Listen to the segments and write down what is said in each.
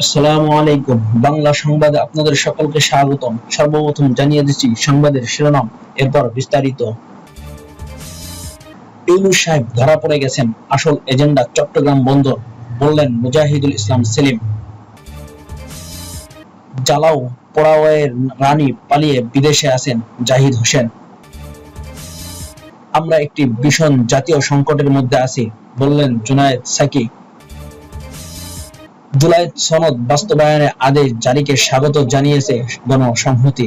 আসসালামু আলাইকুম। বাংলা সংবাদে আপনাদের সকলকে স্বাগতম। সর্বপ্রথম জানিয়ে দিচ্ছি সংবাদের শিরোনাম, এরপর বিস্তারিত। ইউনূস সাহেব ধরা পড়ে গেছেন, আসল এজেন্ডা চট্টগ্রাম বন্দর, বললেন মুজাহিদুল ইসলাম সেলিম। জালাও পোড়াওয়ের রানী পালিয়ে বিদেশে আছেন জাহিদ হোসেন। আমরা একটি ভীষণ জাতীয় সংকটের মধ্যে আছি, বললেন জুনায়েদ সাকি। জুলাই সনদ বাস্তবায়নের আদেশ জারিকে স্বাগত জানিয়েছে গণসংহতি।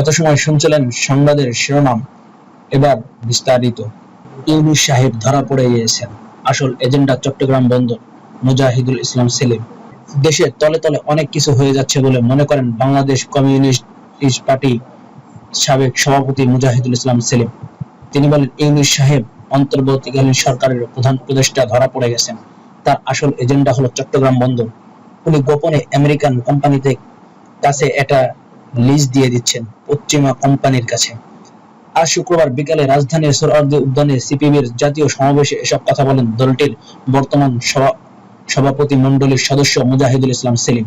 এত সময় শুনছিলেন সংবাদের শিরোনাম, এবার বিস্তারিত। ইউনূস সাহেব ধরা পড়ে গিয়েছেন, আসল এজেন্ডা চট্টগ্রাম বন্দর, মুজাহিদুল ইসলাম সেলিম। দেশে তলে তলে অনেক কিছু হয়ে যাচ্ছে বলে মনে করেন বাংলাদেশ কমিউনিস্ট পার্টি সাবেক সভাপতি মুজাহিদুল ইসলাম সেলিম। তিনি বলেন, ইউনূস সাহেব অন্তর্বর্তীকালীন সরকারের প্রধান উপদেষ্টা ধরা পড়ে গেছেন। তার আসল এজেন্ডা হলো চট্টগ্রাম বন্দর। উনি গোপনে আমেরিকান কোম্পানিতে কাছে এটা লিজ দিয়ে দিচ্ছেন, পশ্চিমা কোম্পানির কাছে। আজ শুক্রবার বিকালে রাজধানীর সোহরাওয়ার্দী উদ্যানে সিপিবির জাতীয় সমাবেশে এসব কথা বলেন দলটির বর্তমান সভাপতি মণ্ডলীর সদস্য মুজাহিদুল ইসলাম সেলিম।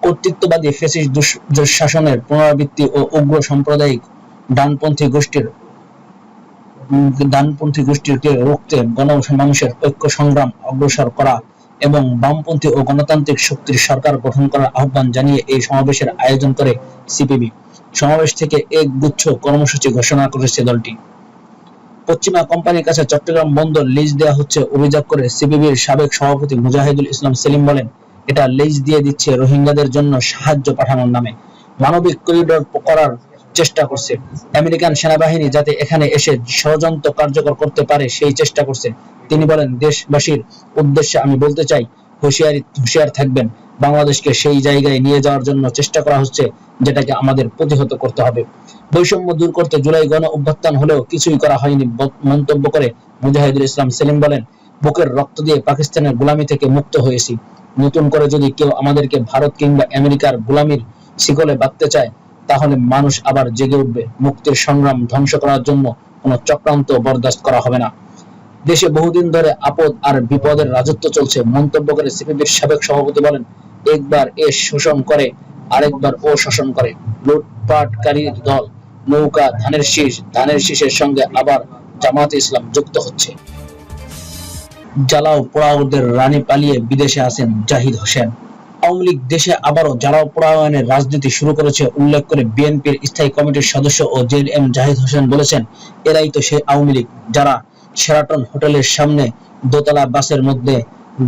কর্তৃত্ববাদী ফ্যাসিস্ট দুঃশাসনের পুনরাবৃত্তি ও উগ্র সাম্প্রদায়িক ডানপন্থী গোষ্ঠীকে রুখতে গণমানুষের ঐক্য সংগ্রাম অগ্রসর করা এবং বামপন্থী ও গণতান্ত্রিক শক্তির সরকার গঠন করার আহ্বান জানিয়ে এই সমাবেশের আয়োজন করে সিপিবি। সমাবেশ থেকে এক গুচ্ছ কর্মসূচি ঘোষণা করেছে দলটি। পশ্চিমা কোম্পানির কাছে চট্টগ্রাম বন্দর লিজ দেওয়া হচ্ছে অভিযোগ করে সিপিবির সাবেক সভাপতি মুজাহিদুল ইসলাম সেলিম বলেন, এটা লিজ দিয়ে দিচ্ছে রোহিঙ্গাদের জন্য সাহায্য পাঠানোর নামে। মানবিক করিডোর করার চেষ্টা করছে। আমেরিকান সেনাবাহিনী যাতে এখানে এসে ষড়যন্ত্র কার্যকর করতে পারে সেই চেষ্টা করছে। তিনি বলেন, দেশবাসীর উদ্দেশ্যে আমি বলতে চাই, হুঁশিয়ার থাকবেন। বাংলাদেশকে সেই জায়গায় নিয়ে যাওয়ার জন্য চেষ্টা করা হচ্ছে, যেটাকে আমাদের প্রতিহত করতে হবে। বৈষম্য দূর করতে জুলাই গণ অভ্যুত্থান হলেও কিছুই করা হয়নি মন্তব্য করে মুজাহিদুল ইসলাম সেলিম বলেন, বুকের রক্ত দিয়ে পাকিস্তানের গোলামি থেকে মুক্ত হয়েছি। নতুন করে যদি কেউ আমাদেরকে ভারত কিংবা আমেরিকার গোলামির শিকলে বাঁধতে চায়, তাহলে মানুষ আবার জেগে উঠবে। মুক্তির সংগ্রাম ধ্বংস করার জন্য কোনো চক্রান্ত বরদাস্ত করা হবে না। দেশে বহুদিন ধরে আপদ আর বিপদের রাজত্ব চলছে, মন্তব্য করে সিপিবির সাবেক সভাপতি বলেন, একবার এ শোষণ করে, আরেকবার ও শোষণ করে। লুটপাটকারীর দল নৌকা ধানের শীষের সঙ্গে আবার জামায়াতে ইসলাম যুক্ত হচ্ছে। জ্বালাও পোড়াওদের রানী পালিয়ে বিদেশে আছেন জাহিদ হোসেন। আওয়ামী লীগ দেশে আবারও জ্বালাও পোড়াওয়ানের রাজনীতি শুরু করেছে উল্লেখ করে বিএনপির স্থায়ী কমিটির সদস্য ও জেএম জাহিদ হোসেন বলেছেন, এরাই তো সেই আওয়ামী লীগ যারা শেরাটন হোটেলের সামনে দোতলা বাসের মধ্যে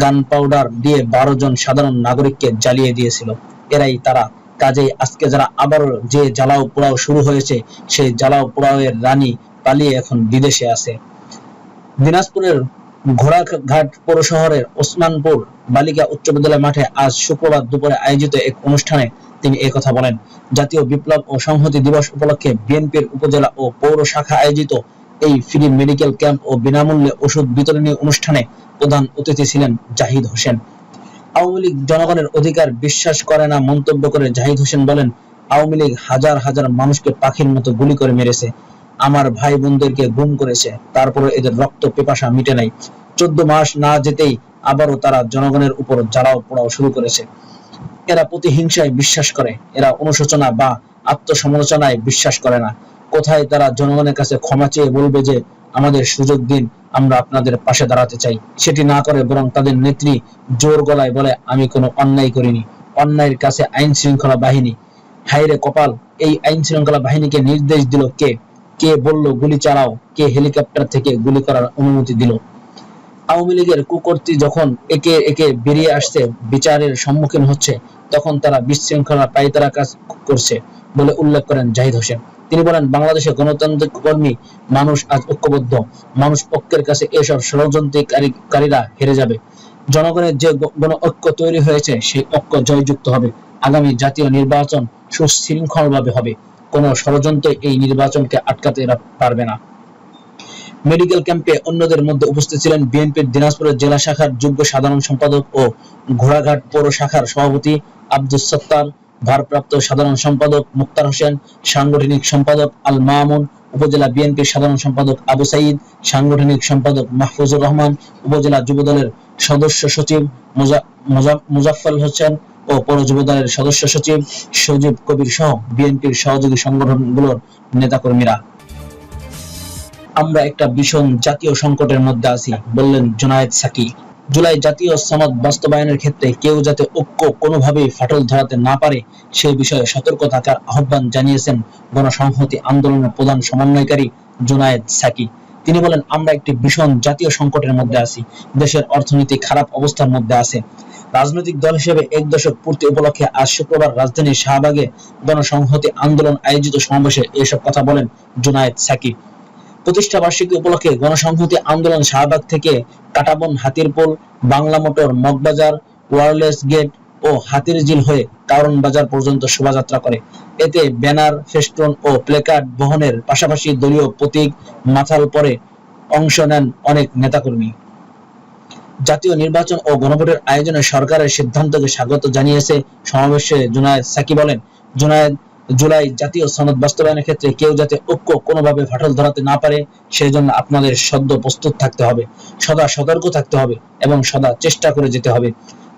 গান পাউডার দিয়ে 12 জন সাধারণ নাগরিককে জ্বালিয়ে দিয়েছিল। এরাই তারা। কাজেই আজকে যারা আবারও যে জ্বালাও পোড়াও শুরু হয়েছে, সেই জ্বালাও পোড়াওয়ের রানী পালিয়ে এখন বিদেশে আছে। দিনাজপুরের ঘোড়াঘাট পৌর শহরের ওসমানপুর বালিকা উচ্চ বিদ্যালয় মাঠে আজ শুক্রবার দুপুরে আয়োজিত এক অনুষ্ঠানে তিনি কথা বলেন। জাতীয় বিপ্লব ও সংহতি দিবস উপলক্ষে বিএনপির উপজেলা ও পৌর শাখা আয়োজিত এই ফ্রি মেডিকেল ক্যাম্প ও বিনামূল্যে ওষুধ বিতরণী অনুষ্ঠানে প্রধান অতিথি ছিলেন জাহিদ হোসেন। আওয়ামী লীগ জনগণের অধিকার বিশ্বাস করে না মন্তব্য করে জাহিদ হোসেন বলেন, আওয়ামী লীগ হাজার হাজার মানুষকে পাখির মতো গুলি করে মেরেছে, আমার ভাই বোনদেরকে গুম করেছে, তারপরে এদের রক্ত পিপাসা মিটে নাই। 14 মাস না যেতেই আবারও তারা জনগণের উপর জ্বালাও পোড়াও শুরু করেছে। এরা প্রতিহিংসায় বিশ্বাস করে, এরা অনুশোচনা বা আত্মসমালোচনায় বিশ্বাস করে না। কোথায় তারা জনগণের কাছে ক্ষমা চেয়ে বলবে যে আমাদের সুযোগ দিন, আমরা আপনাদের পাশে দাঁড়াতে চাই, সেটি না করে বরং তাদের নেত্রী জোর গলায় বলে, আমি কোনো অন্যায় করিনি। অন্যায়ের কাছে আইন শৃঙ্খলা বাহিনী। হায়রে কপাল, এই আইন শৃঙ্খলা বাহিনীকে নির্দেশ দিল কে? কে বলল গুলি চালাও? কে হেলিকপ্টার থেকে গুলি করার অনুমতি দিল? আওয়ামী লীগের কুকর্তী যখন একে একে বেরিয়ে আসছে, বিচারের সম্মুখীন হচ্ছে, তখন তারা বিশৃঙ্খলা পায়তারা কাজ করছে বলে উল্লেখ করেন জাহিদ হোসেন। তিনি বলেন, বাংলাদেশের গণতান্ত্রিক কর্মী মানুষ আজ ঐক্যবদ্ধ। মানুষ ঐক্যের কাছে এসব ষড়যন্ত্রকারীরা হেরে যাবে। জনগণের যে গণ ঐক্য তৈরি হয়েছে, সেই ঐক্য জয়যুক্ত হবে। আগামী জাতীয় নির্বাচন সুশৃঙ্খলভাবে হবে। কোনো ষড়যন্ত্র এই নির্বাচনকে আটকাতে পারবে না। মেডিকেল ক্যাম্পে অন্যদের মধ্যে উপস্থিত ছিলেন বিএনপির দিনাজপুরের জেলা শাখার যুগ্ম সাধারণ সম্পাদক ও ঘোড়াঘাট পৌর শাখার সভাপতি আব্দুস সত্তার, ভারপ্রাপ্ত সাধারণ সম্পাদক মুক্তার হোসেন, সাংগঠনিক সম্পাদক আল মামুন, উপজেলা বিএনপির সাধারণ সম্পাদক আবু সাঈদ, সাংগঠনিক সম্পাদক মাহফুজুর রহমান, উপজেলা যুবদলের সদস্য সচিব মুজাফফর হোসেন ও পৌর যুবদলের সদস্য সচিব সজীব কবির সহ বিএনপির সহযোগী সংগঠনগুলোর নেতাকর্মীরা। আমরা একটা ভীষণ জাতীয় সংকটের মধ্যে আছি, বললেন জুনায়েদ সাকি। জুলাই জাতীয় সনদ বাস্তবায়নের ক্ষেত্রে কেউ যাতে ঐক্য কোনোভাবেই ফাটল ধরাতে না পারে সে বিষয়ে সতর্ক থাকার আহ্বান জানিয়েছেন গণসংহতি আন্দোলনের প্রধান সমন্বয়কারী জুনায়েদ সাকি। তিনি বলেন, আমরা একটি ভীষণ জাতীয় সংকটের মধ্যে আছি, দেশের অর্থনীতি খারাপ অবস্থার মধ্যে আছে। রাজনৈতিক দল হিসেবে 1 দশক পূর্তি উপলক্ষে আজ শুক্রবার রাজধানীর শাহবাগে গণসংহতি আন্দোলন আয়োজিত সমাবেশে এসব কথা বলেন জুনায়েদ সাকি। প্রতিষ্ঠা বার্ষিকী উপলক্ষে গণসংহতি আন্দোলন শাহবাগ থেকে কাটাবন, হাতিরপুল, বাংলা মোটর, মগবাজার, ওয়ারলেস গেট ও হাতিরঝিল হয়ে কারণ বাজার পর্যন্ত শোভাযাত্রা করে। এতে ব্যানার, ফেস্টুন ও প্লেকার্ড বহনের পাশাপাশি দলীয় প্রতীক মাথার উপরে অংশ নেন অনেক নেতাকর্মী। জাতীয় নির্বাচন ও গণভোটের আয়োজনে সরকারের সিদ্ধান্তকে স্বাগত জানিয়েছে সমাবেশে জুনায়েদ সাকি বলেন, জুলাই জাতীয় সনদ বাস্তবায়নের ক্ষেত্রে কেউ যাতে ঐক্য কোনোভাবে ফাটল ধরাতে না পারে সেজন্য আপনাদের সদ্য প্রস্তুত থাকতে হবে, সদা সতর্ক থাকতে হবে এবং সদা চেষ্টা করে যেতে হবে।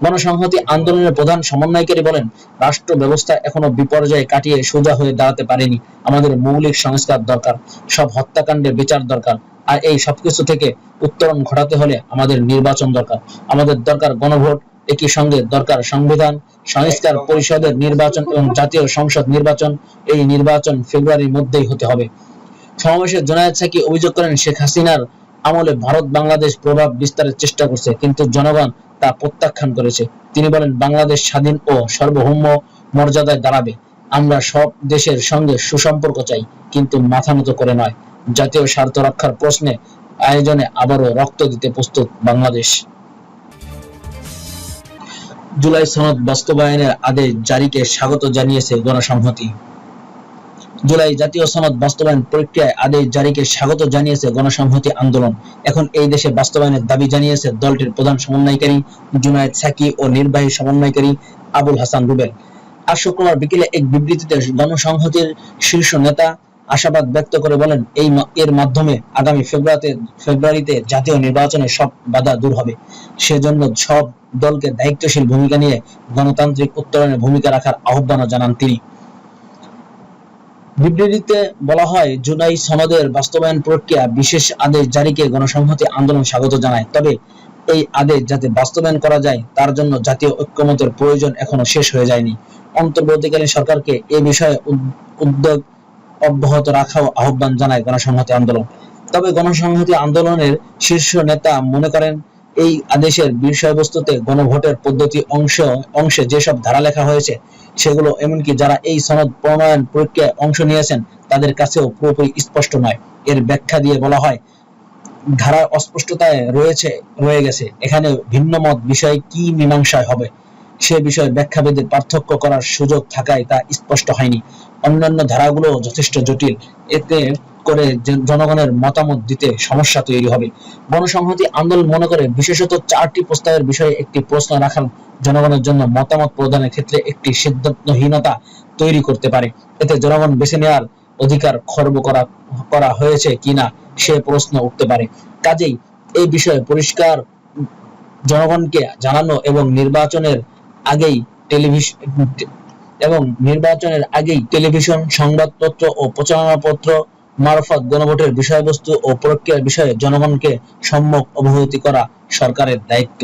গণসংহতি আন্দোলনের প্রধান সমন্বয়কারী বলেন, রাষ্ট্র ব্যবস্থা এখনো বিপর্যয় কাটিয়ে সোজা হয়ে দাঁড়াতে পারেনি। আমাদের মৌলিক সংস্কার দরকার, সব হত্যাকাণ্ডের বিচার দরকার, আর এই সবকিছু থেকে উত্তরণ ঘটাতে হলে আমাদের নির্বাচন দরকার। আমাদের দরকার গণভোট, একই সঙ্গে দরকার সংবিধান সংস্কার, পরিষদের নির্বাচন এবং জাতীয় সংসদ নির্বাচন। এই নির্বাচন ফেব্রুয়ারির মধ্যেই হতে হবে। সমাবেশে জুনায়েদ সাকি অভিযোগ করেন, শেখ হাসিনার আমলে ভারত বাংলাদেশ প্রভাব বিস্তারের চেষ্টা করছে, কিন্তু জনগণ তা প্রত্যাখ্যান করেছে। তিনি বলেন, বাংলাদেশ স্বাধীন ও সার্বভৌম মর্যাদায় দাঁড়াবে। আমরা সব দেশের সঙ্গে সুসম্পর্ক চাই, কিন্তু মাথা নত করে নয়। জাতীয় স্বার্থ রক্ষার প্রশ্নে আয়োজনে আবারও রক্ত দিতে প্রস্তুত বাংলাদেশ। জুলাই সনদ বাস্তবায়নের আদেশ জারিকে স্বাগত জানিয়েছে গণসংহতি। জুলাই জাতীয় সনদ বাস্তবায়ন প্রক্রিয়ায় আদেশ জারিকে স্বাগত জানিয়েছে গণসংহতি আন্দোলন। এখন এই দেশে বাস্তবায়নের দাবি জানিয়েছে দলটির প্রধান সমন্বয়কারী জুনায়েদ সাকি ও নির্বাহী সমন্বয়কারী আবুল হাসান রুবেল। আজ শুক্রবার বিকেলে এক বিবৃতিতে গণসংহতির শীর্ষ নেতা আশাবাদ ব্যক্ত করে বলেন, এর মাধ্যমে আগামী ফেব্রুয়ারিতে জাতীয় নির্বাচনের সব বাধা দূর হবে। সেজন্য সব দলকে দায়িত্বশীল ভূমিকা নিয়ে গণতান্ত্রিক উত্তরণে ভূমিকা রাখার আহ্বান জানান তিনি। বিবৃতিতে বলা হয়, জুলাই সনদের বাস্তবায়ন প্রক্রিয়া বিশেষ আদেশ জারিকে গণসংহতি আন্দোলন স্বাগত জানায়। তবে এই আদেশ যাতে বাস্তবায়ন করা যায় তার জন্য জাতীয় ঐক্যমতের প্রয়োজন এখনো শেষ হয়ে যায়নি। অন্তর্বর্তীকালীন সরকারকে এ বিষয়ে উদ্যোগ অব্যাহত রাখাও আহ্বান জানায় গণসংহতি আন্দোলন। তবে গণসংহতি আন্দোলনের শীর্ষ নেতা মনে করেন, এই আদেশের বিষয়বস্তুতে গণভোটের পদ্ধতি অংশে যেসব ধারা লেখা হয়েছে সেগুলো এমনকি যারা এই সনদ প্রণয়ন প্রক্রিয়ায় অংশ নিয়েছেন তাদের কাছেও পুরোপুরি স্পষ্ট নয়। এর ব্যাখ্যা দিয়ে বলা হয়, ধারার অস্পষ্টতায় রয়ে গেছে। এখানে ভিন্ন মত বিষয়ে কি মীমাংসা হবে সে বিষয়ে ব্যাখ্যাভেদে পার্থক্য করার সুযোগ থাকায় তা স্পষ্ট হয়নি। অন্যান্য ধারাগুলো যথেষ্ট জটিল, এতে করে জনগণের মতামত দিতে সমস্যা তৈরি হবে। গণসংহতি আন্দোলন মনে করে বিশেষত 4টি প্রস্তাবের বিষয়ে একটি প্রশ্ন রাখা জনগণের জন্য মতামত প্রদানের ক্ষেত্রে একটি সিদ্ধান্তহীনতা তৈরি করতে পারে। এতে জনগণ বেছে নেওয়ার অধিকার খর্ব করা হয়েছে কিনা সে প্রশ্ন উঠতে পারে। কাজেই এই বিষয়ে পরিষ্কার জনগণকে জানানো এবং নির্বাচনের আগেই টেলিভিশন, সংবাদপত্র ও প্রচারণাপত্র মারফত গণভোটের বিষয়বস্তু ও প্রক্রিয়ার বিষয়ে জনগণকে সম্যক অবহিত করা সরকারের দায়িত্ব।